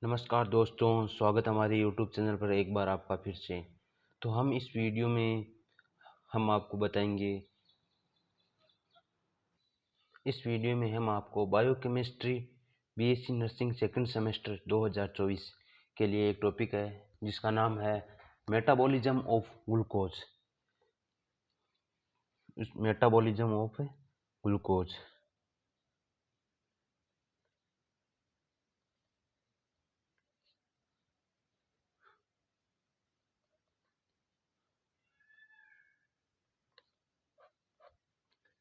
नमस्कार दोस्तों, स्वागत है हमारे YouTube चैनल पर एक बार आपका फिर से। तो हम इस वीडियो में हम आपको बताएंगे इस वीडियो में हम आपको biochemistry BSc nursing second semester 2024 के लिए एक टॉपिक है जिसका नाम है metabolism of glucose. Metabolism of glucose.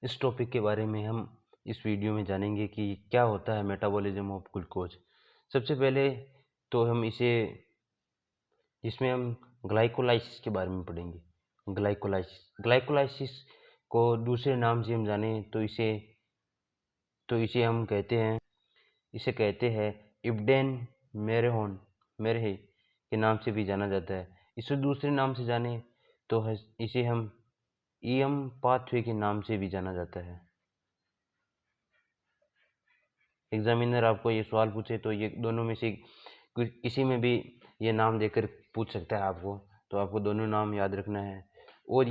इस टॉपिक के बारे में हम इस वीडियो में जानेंगे कि क्या होता है मेटाबॉलिज्म ऑफ ग्लूकोज। सबसे पहले तो हम इसमें हम ग्लाइकोलाइसिस के बारे में पढ़ेंगे। ग्लाइकोलाइसिस को दूसरे नाम से हम जाने तो इसे हम कहते हैं इब्डेन मेरहे के नाम से भी जाना जाता है। इसे दूसरे नाम से जाने तो इसे हम ईएम पाथवे के नाम से भी जाना जाता है। एग्जामिनर आपको ये सवाल पूछे तो ये दोनों में से किसी में भी ये नाम देकर पूछ सकता है आपको, तो आपको दोनों नाम याद रखना है। और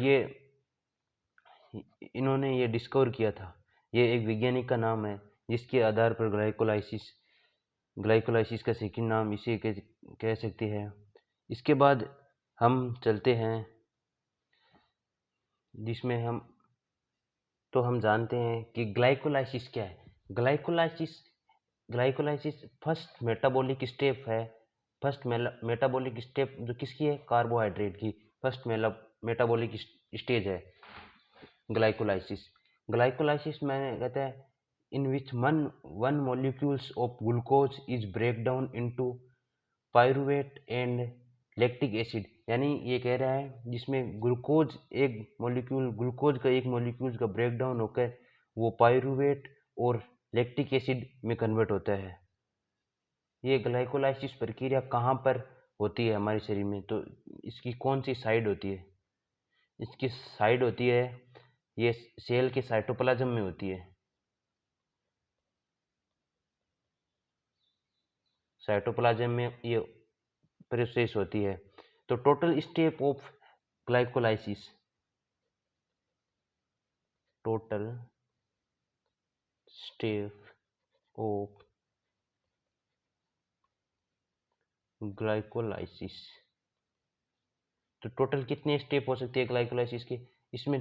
इन्होंने ये डिस्कवर किया था, ये एक वैज्ञानिक का नाम है जिसके आधार पर ग्लाइकोलाइसिस का सेकंड नाम इसे कह सकते हैं। इसके बाद हम चलते हैं जिसमें हम जानते हैं कि ग्लाइकोलाइसिस क्या है। ग्लाइकोलाइसिस फर्स्ट मेटाबॉलिक स्टेप है। फर्स्ट मेटाबॉलिक स्टेप जो किसकी है, कार्बोहाइड्रेट की फर्स्ट मेटाबॉलिक स्टेज है ग्लाइकोलाइसिस। ग्लाइकोलाइसिस मैंने कहता है in which one molecules of glucose is break down into pyruvate and lactic acid. यानी ये कह रहा है जिसमें ग्लूकोज का एक मॉलिक्यूल का ब्रेक डाउन होकर वो पायरूवेट और लैक्टिक एसिड में कन्वर्ट होता है। ये ग्लाइकोलाइसिस प्रक्रिया कहाँ पर होती है हमारे शरीर में, तो इसकी कौन सी साइड होती है? इसकी साइड होती है, ये सेल के साइटोप्लाज्म में होती है। साइटोप्लाज्म में ये प्रोसेस होती है। तो total step of glycolysis, total step of glycolysis, तो टोटल कितने स्टेप हो सकते हैं ग्लाइकोलाइसिस के? इसमें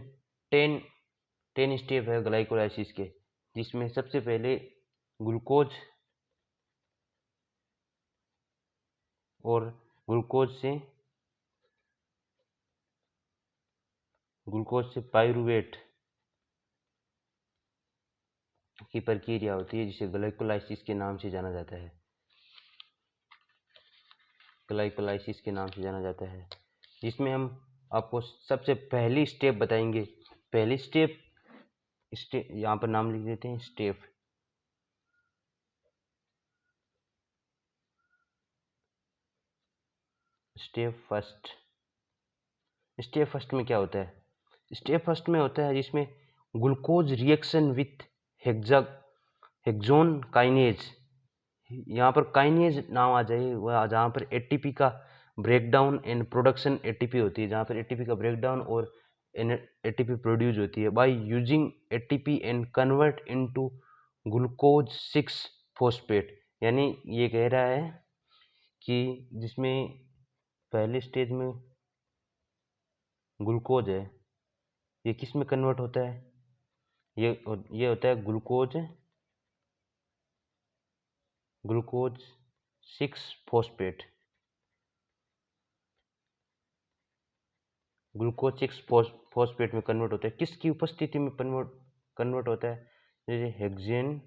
10 स्टेप है ग्लाइकोलाइसिस के, जिसमें सबसे पहले ग्लूकोज और ग्लूकोज से पायरूवेट की प्रक्रिया होती है जिसे ग्लाइकोलाइसिस के नाम से जाना जाता है। ग्लाइकोलाइसिस के नाम से जाना जाता है, जिसमें हम आपको सबसे पहली स्टेप बताएंगे। पहली स्टेप यहाँ पर नाम लिख देते हैं स्टेप फर्स्ट। स्टेप फर्स्ट में क्या होता है? स्टेप फर्स्ट में होता है जिसमें ग्लूकोज रिएक्शन विथ हेक्सोन काइनेज। यहाँ पर काइनेज नाम आ जाए, वह जहाँ पर एटीपी का ब्रेकडाउन एंड प्रोडक्शन एटीपी होती है, जहाँ पर एटीपी का ब्रेकडाउन और एटीपी प्रोड्यूस होती है by using ATP and convert into glucose 6 phosphate. यानी ये कह रहा है कि जिसमें पहले स्टेज में ग्लूकोज है, ये किस में कन्वर्ट होता है? ये होता है ग्लूकोज 6 फॉस्फेट। ग्लूकोज 6 फॉस्फेट में कन्वर्ट होता है। किसकी उपस्थिति में कन्वर्ट होता है? जैसे हेक्सेन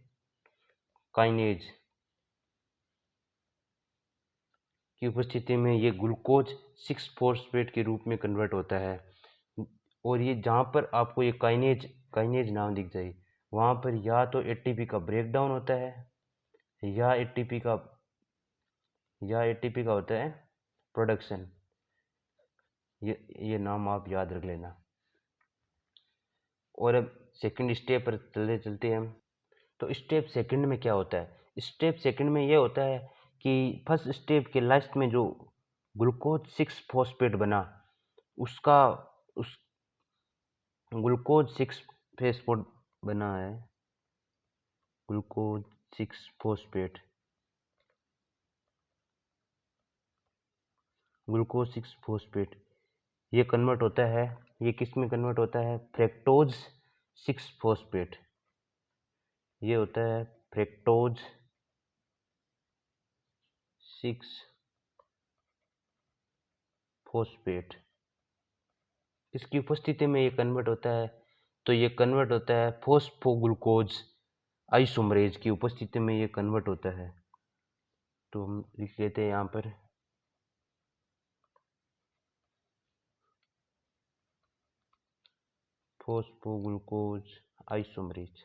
काइनेज की उपस्थिति में ये ग्लूकोज 6 फॉस्फेट के रूप में कन्वर्ट होता है। और ये जहाँ पर आपको ये काइनेज नाम दिख जाए, वहाँ पर या तो एटीपी का ब्रेकडाउन होता है या एटीपी का होता है प्रोडक्शन। ये नाम आप याद रख लेना। और अब सेकंड स्टेप पर चलते हैं हम। तो स्टेप सेकंड में क्या होता है? स्टेप सेकंड में ये होता है कि फर्स्ट स्टेप के लास्ट में जो ग्लूकोज 6 फॉस्फेट बना, उसका उस ग्लूकोज 6 फॉस्फेट बना है, ग्लूकोज 6 फॉस्फेट, ग्लूकोज 6 फॉस्फेट ये कन्वर्ट होता है, ये किस में कन्वर्ट होता है? फ्रैक्टोज 6 फॉस्फेट, ये होता है फ्रैक्टोज 6 फॉस्फेट। इसकी उपस्थिति में ये कन्वर्ट होता है, तो ये कन्वर्ट होता है फॉस्फोग्लूकोज आइसोमरेज की उपस्थिति में ये कन्वर्ट होता है। तो हम लिख लेते हैं यहाँ पर फॉस्फोग्लूकोज आइसोमरेज।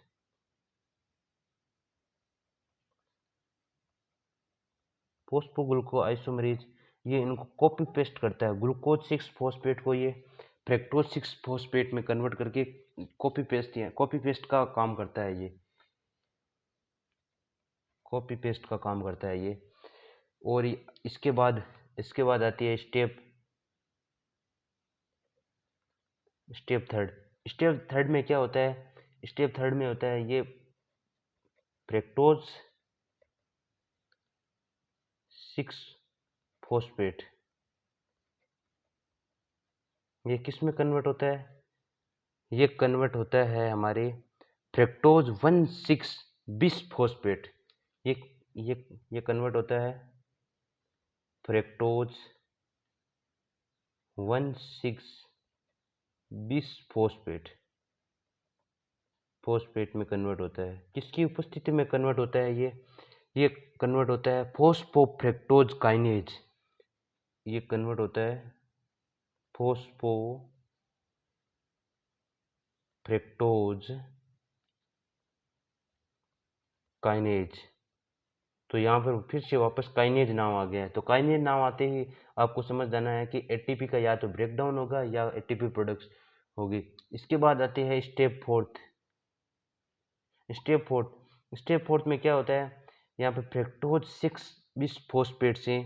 फॉस्फोग्लूको आइसोमरेज ये इनको कॉपी पेस्ट करता है, ग्लूकोज 6 फॉस्फेट को ये फ्रैक्टोज 6 फॉस्फेट में कन्वर्ट करके कॉपी पेस्ट का काम करता है, ये कॉपी पेस्ट का काम करता है ये। और इसके बाद आती है स्टेप थर्ड। स्टेप थर्ड में क्या होता है? स्टेप थर्ड में होता है ये फ्रैक्टोज 6 फॉस्फेट, ये किस में कन्वर्ट होता है? ये कन्वर्ट होता है हमारे फ्रैक्टोज 1,6 बिस फॉस्फेट, ये ये कन्वर्ट होता है फ्रैक्टोज 1,6 बिस फॉस्फेट में कन्वर्ट होता है। किसकी उपस्थिति में कन्वर्ट होता है ये कन्वर्ट होता है फॉस्फोफ्रैक्टोज काइनेज, ये कन्वर्ट होता है फॉस्फोफ्रैक्टोज काइनेज। तो यहाँ पर फिर से वापस काइनेज नाम आ गया है। तो काइनेज नाम आते ही आपको समझ जाना है कि एटीपी का या तो ब्रेकडाउन होगा या एटीपी प्रोडक्ट्स होगी। इसके बाद आते हैं स्टेप फोर्थ में क्या होता है? यहाँ पे फ्रैक्टोज 6 बिस फॉस्फेट से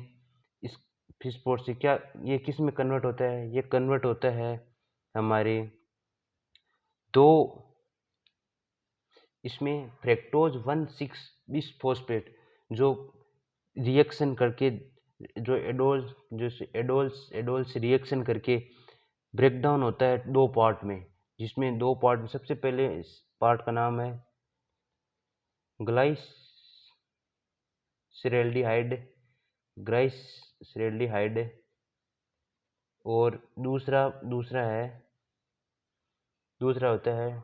इस फिस्फोट से क्या ये किस में कन्वर्ट होता है? ये कन्वर्ट होता है हमारे इसमें फ्रैक्टोज 1,6 बिस फॉस्फेट जो रिएक्शन करके जो एडोल से रिएक्शन करके ब्रेकडाउन होता है 2 पार्ट में, जिसमें 2 पार्ट में सबसे पहले इस पार्ट का नाम है ग्लाइसरैल्डिहाइड और दूसरा होता है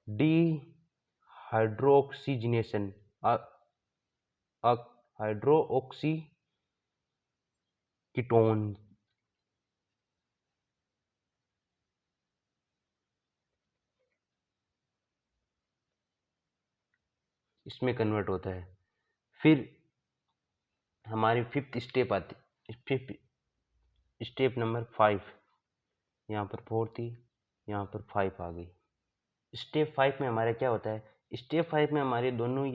डीहाइड्रोक्सीजनेशन हाइड्रोक्सी कीटोन। इसमें कन्वर्ट होता है। फिर हमारी फिफ्थ स्टेप आती, स्टेप नंबर 5, यहाँ पर 4 थी, यहाँ पर 5 आ गई। स्टेप 5 में हमारा क्या होता है? स्टेप 5 में हमारे दोनों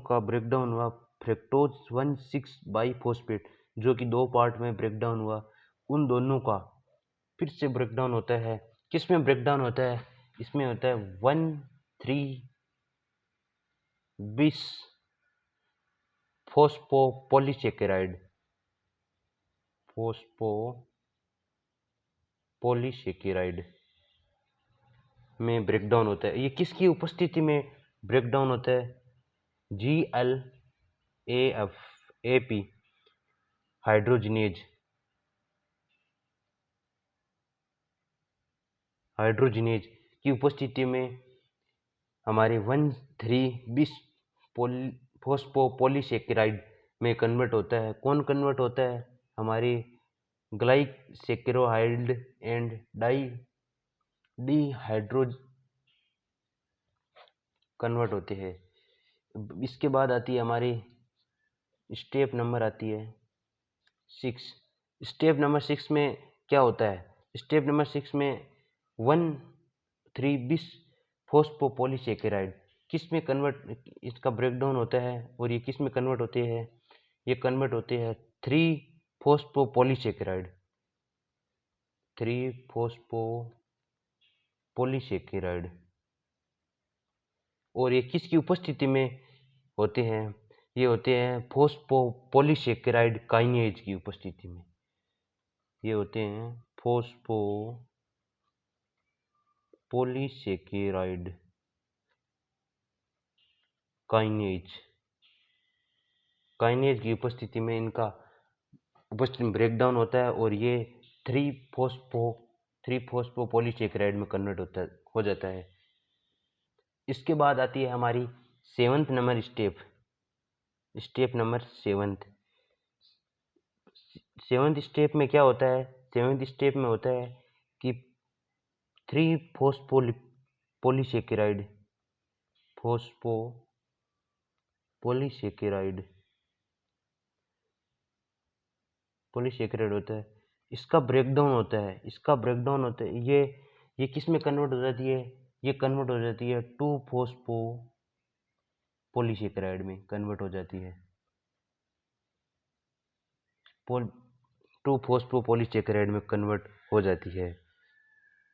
का ब्रेकडाउन हुआ फ्रैक्टोज 1,6 बाइफॉस्फेट जो कि 2 पार्ट में ब्रेकडाउन हुआ, उन दोनों का फिर से ब्रेकडाउन होता है। किस में ब्रेकडाउन होता है? इसमें होता है 1,3 बिस फॉस्फोपॉलीसेकेराइड में ब्रेकडाउन होता है। ये किसकी उपस्थिति में ब्रेकडाउन होता है? GLAP हाइड्रोजिनेज की उपस्थिति में हमारे 1,3 बिस फॉस्फोपॉलीसेकेराइड में कन्वर्ट होता है। कौन कन्वर्ट होता है? हमारे ग्लाइसेकेरोहाइड एंड डीहाइड्रो कन्वर्ट होते हैं। इसके बाद आती है हमारी स्टेप नंबर 6। स्टेप नंबर 6 में क्या होता है? स्टेप नंबर 6 में 1,3 बिस फॉस्फोपॉलीसेकेराइड किस में कन्वर्ट इसका ब्रेकडाउन होता है और ये किस में कन्वर्ट होते हैं, ये कन्वर्ट होते हैं 3-फॉस्फोपॉलीसेकेराइड, 3-फॉस्फोपॉलीसेकेराइड। और ये किसकी उपस्थिति में होते हैं, ये होते हैं फॉस्फोपॉलीसेकेराइड काइनेज की उपस्थिति में, ये होते हैं फॉस्फोपॉलीसेकेराइड काइनेज की उपस्थिति में इनका उपस्थिति में ब्रेकडाउन होता है और ये 3-फॉस्फोपॉलीसेकेराइड में कन्वर्ट हो जाता है। इसके बाद आती है हमारी 7th number step number 7th step में क्या होता है, 7th स्टेप में होता है कि 3-फॉस्फोपॉलीसेकेराइड पॉलीसेकेराइड होता है, इसका ब्रेकडाउन होता है, ये किस में कन्वर्ट हो जाती है, ये कन्वर्ट हो जाती है 2-फॉस्फोपॉलीसेकेराइड में कन्वर्ट हो जाती है, 2-फॉस्फोपॉलीसेकेराइड में कन्वर्ट हो जाती है।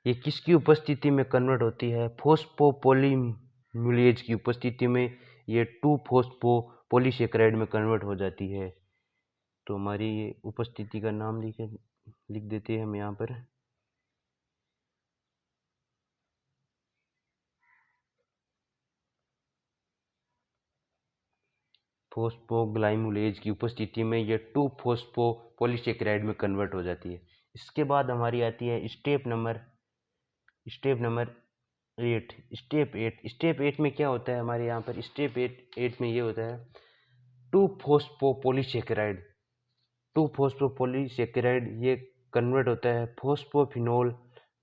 ये किसकी उपस्थिति में कन्वर्ट होती है, फॉस्फोपॉलीम्यूलेज की उपस्थिति में ये 2-फॉस्फोपॉलीसेकेराइड में कन्वर्ट हो जाती है। तो हमारी ये उपस्थिति का नाम लिख देते हैं हम यहाँ पर, फॉस्फोग्लाइमुलेज की उपस्थिति में ये 2-फॉस्फोपॉलीसेकेराइड में कन्वर्ट हो जाती है। इसके बाद हमारी आती है स्टेप नंबर 8। स्टेप 8 में क्या होता है हमारे यहाँ पर, स्टेप 8 में ये होता है 2-फॉस्फोपॉलीसेकेराइड ये कन्वर्ट होता है फॉस्फोफिनोल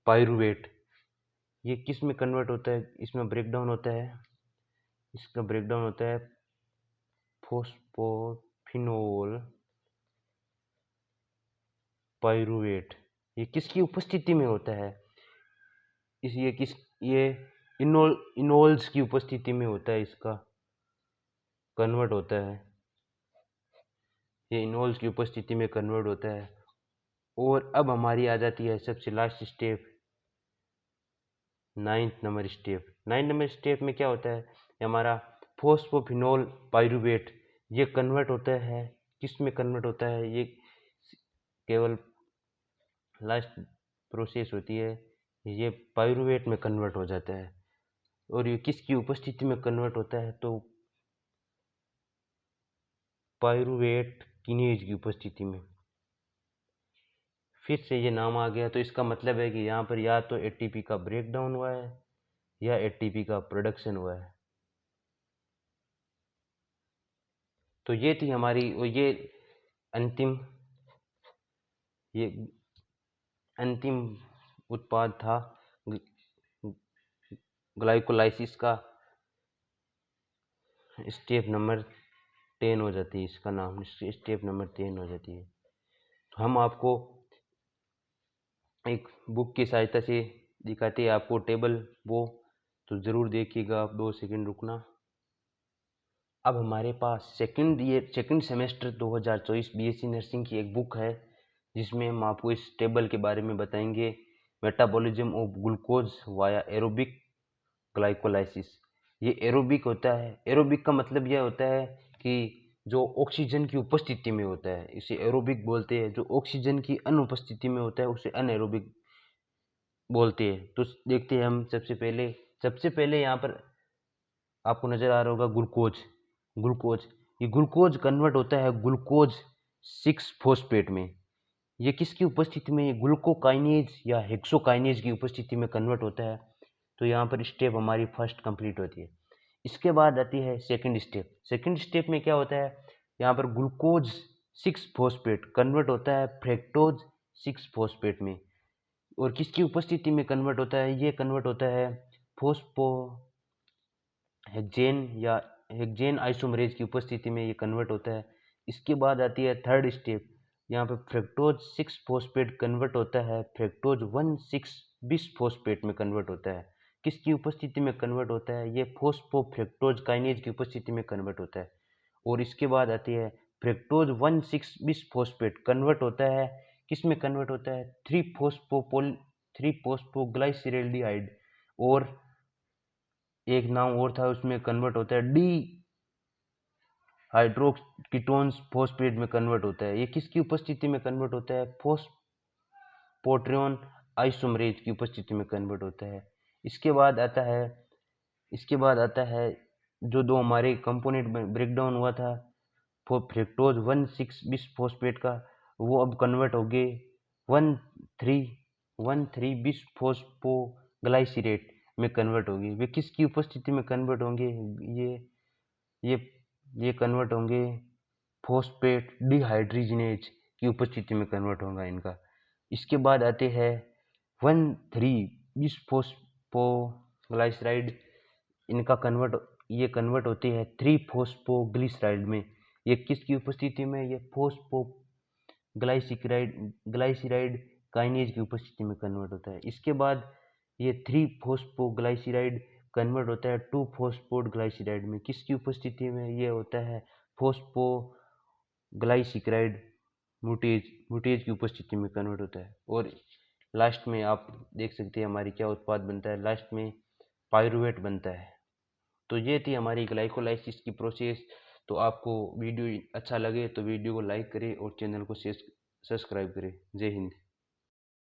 पाइरुवेट। ये किस में कन्वर्ट होता है, इसमें ब्रेकडाउन होता है, इसका ब्रेकडाउन होता है फॉस्फोफिनोल पाइरुवेट। ये किसकी उपस्थिति में होता है, ये इनोल्स की उपस्थिति में होता है, इसका कन्वर्ट होता है, ये इनोल्स की उपस्थिति में कन्वर्ट होता है। और अब हमारी आ जाती है सबसे last step 9th number step में क्या होता है, हमारा फॉस्फोफिनोल पाइरुवेट ये कन्वर्ट होता है, किस में कन्वर्ट होता है, ये केवल लास्ट प्रोसेस होती है, ये पाइरुवेट में कन्वर्ट हो जाता है। और ये किसकी उपस्थिति में कन्वर्ट होता है, तो पाइरुवेट किनेज की उपस्थिति में। फिर से ये नाम आ गया, तो इसका मतलब है कि यहाँ पर या तो एटीपी का ब्रेकडाउन हुआ है या एटीपी का प्रोडक्शन हुआ है। तो ये थी हमारी ये अंतिम उत्पाद था ग्लाइकोलाइसिस का, स्टेप नंबर 10 हो जाती है, इसका नाम स्टेप नंबर 10 हो जाती है। तो हम आपको एक बुक की सहायता से दिखाते हैं आपको टेबल वो, तो ज़रूर देखिएगा आप, 2 सेकंड रुकना। अब हमारे पास सेकंड सेमेस्टर 2024 बीएससी नर्सिंग की एक बुक है, जिसमें हम आपको इस टेबल के बारे में बताएंगे, metabolism of glucose via aerobic glycolysis. ये एरोबिक होता है, एरोबिक का मतलब यह होता है कि जो ऑक्सीजन की उपस्थिति में होता है, इसे एरोबिक बोलते हैं। जो ऑक्सीजन की अनुपस्थिति में होता है उसे अनएरोबिक बोलते हैं। तो देखते हैं हम सबसे पहले यहाँ पर आपको नजर आ रहा होगा ग्लूकोज। ये ग्लूकोज कन्वर्ट होता है ग्लूकोज 6 फॉस्फेट में। ये किसकी उपस्थिति में, ये ग्लूकोकाइनेज या हेक्सोकाइनेज की उपस्थिति में कन्वर्ट होता है। तो यहाँ पर स्टेप हमारी फर्स्ट कंप्लीट होती है। इसके बाद आती है सेकंड स्टेप में क्या होता है, यहाँ पर ग्लूकोज 6 फॉस्फेट कन्वर्ट होता है फ्रक्टोज 6 फॉस्फेट में। और किसकी उपस्थिति में कन्वर्ट होता है, ये कन्वर्ट होता है फोस्फो हेक्सेन आइसोमरेज की उपस्थिति में ये कन्वर्ट होता है। इसके बाद आती है थर्ड स्टेप, यहाँ पे फ्रक्टोज 6 फॉस्फेट कन्वर्ट होता है फ्रक्टोज 1,6 बिस फॉस्फेट में कन्वर्ट होता है। किसकी उपस्थिति में कन्वर्ट होता है? ये फॉस्फोफ्रक्टोज काइनेज की उपस्थिति में कन्वर्ट होता है। और इसके बाद आती है फ्रक्टोज 1,6 बिसफॉस्फेट कन्वर्ट होता है, किस में कन्वर्ट होता है? 3 फॉस्फोग्लाइसराल्डिहाइड। और एक नाम और था, उसमें कन्वर्ट होता है डी हाइड्रोकीटोन्स फॉस्फेट में कन्वर्ट होता है। ये किसकी उपस्थिति में कन्वर्ट होता है? फॉस्फोट्रियोन आइसोमरेज की उपस्थिति में कन्वर्ट होता है। इसके बाद आता है जो दो हमारे कंपोनेंट में ब्रेकडाउन हुआ था फ्रक्टोज 1,6 बिसफॉस्फेट का, वो अब कन्वर्ट हो गए 1,3 बिसफॉस्फोग्लाइसरेट में कन्वर्ट होंगे। वे किसकी उपस्थिति में कन्वर्ट होंगे? ये ये कन्वर्ट होंगे फॉस्फेट डिहाइड्रोजिनेज की उपस्थिति में कन्वर्ट होगा इनका। इसके बाद आते हैं 1,3 बिसफॉस्फोग्लाइसराइड, इनका ये कन्वर्ट होते हैं 3 फॉस्फोग्लिसराइड में। ये किसकी उपस्थिति में? ये ग्लाइसराइड काइनेज की उपस्थिति में कन्वर्ट होता है। इसके बाद ये 3 फॉस्फोग्लाइसराइड कन्वर्ट होता है 2 फॉस्फोग्लाइसराइड में, किसकी उपस्थिति में? ये होता है फॉस्फोग्लाइसराइड मुटेज की उपस्थिति में कन्वर्ट होता है। और लास्ट में आप देख सकते हैं हमारी क्या उत्पाद बनता है, लास्ट में पायरुवेट बनता है। तो ये थी हमारी ग्लाइकोलाइसिस की प्रोसेस। तो आपको वीडियो अच्छा लगे तो वीडियो को लाइक करें और चैनल को सब्सक्राइब करें। जय हिंद।